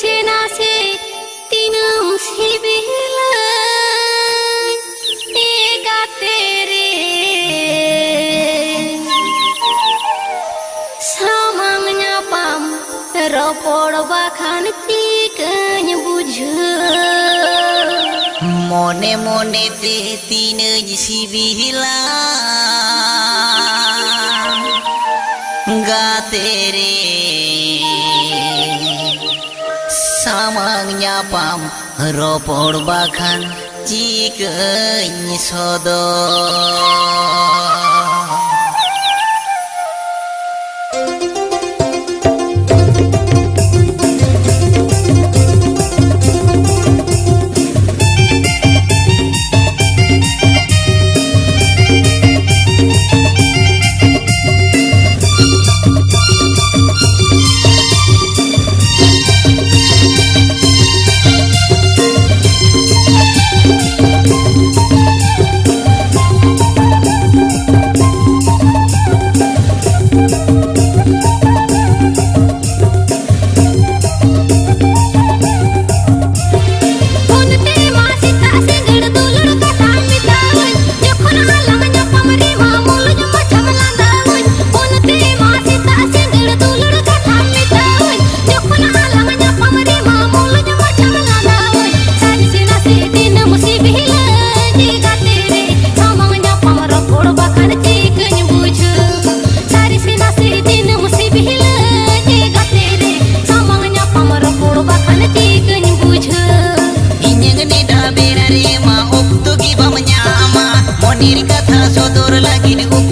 सेना से तीनों सिबिला एगा तेरे सामang nyapam ropor bakan tikany bujhe mone mone te tineuy sibila ga tere samang nyapam ropor bakan tikany sodor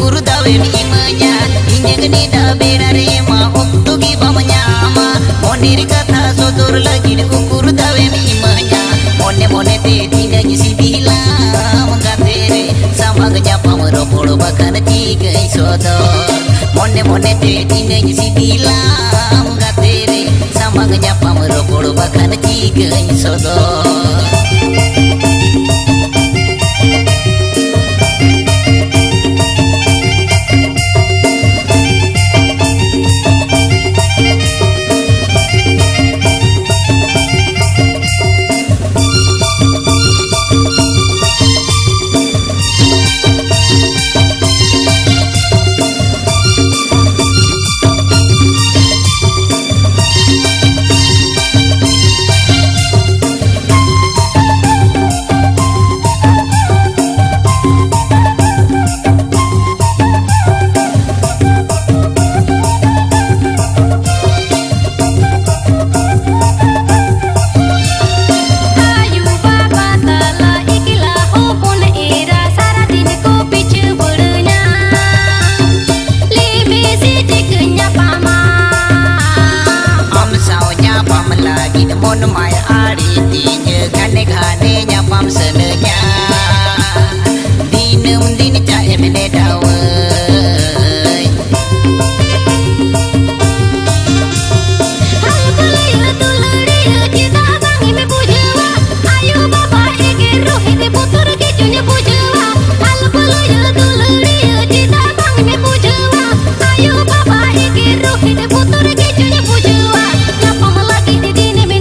ukur dawe imanya inyang ni da berare ma uktu gi bamanyama monir katha sodor lagi ukur dawe imanya mone mone te tinang sibila mangatere samagnya pamro polo bakan tigai sodor mone mone te tinang sibila mangatere samagnya pamro polo bakan tigai sodor mon mai ari tinya gane gane nyapam senenya dinum din cha emene dawe hal balaya tulari kita bangi me pujawa ayo baba ege rohi de putur ke junya pujawa hal balaya tulari kita bangi me pujawa ayo baba ege rohi de putur ke junya pujawa nyapam lagi di dine me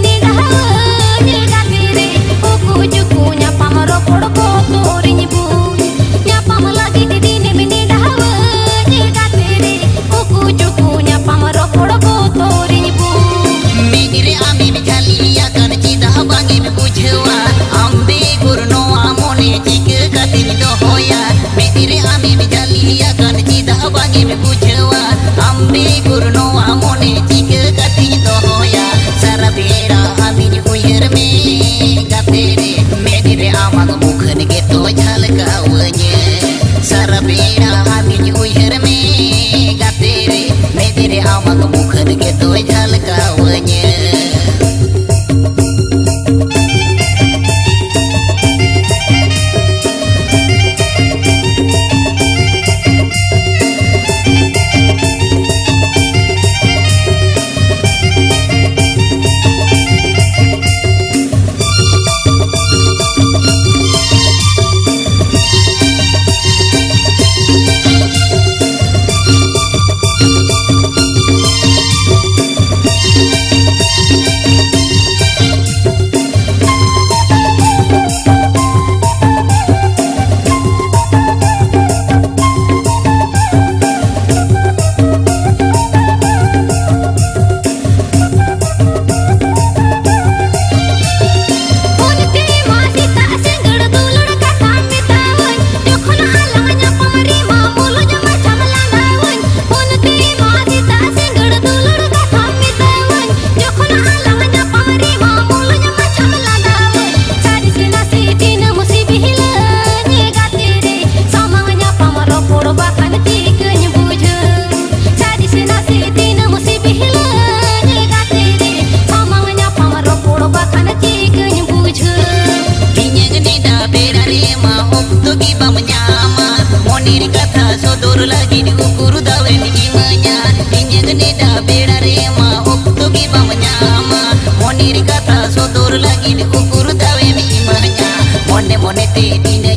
moner katha sodor lagid ukur dawen imanya inyang neda bedare ma okto gi bamnyama moner katha sodor lagid ukur dawen imanya mone mone te dine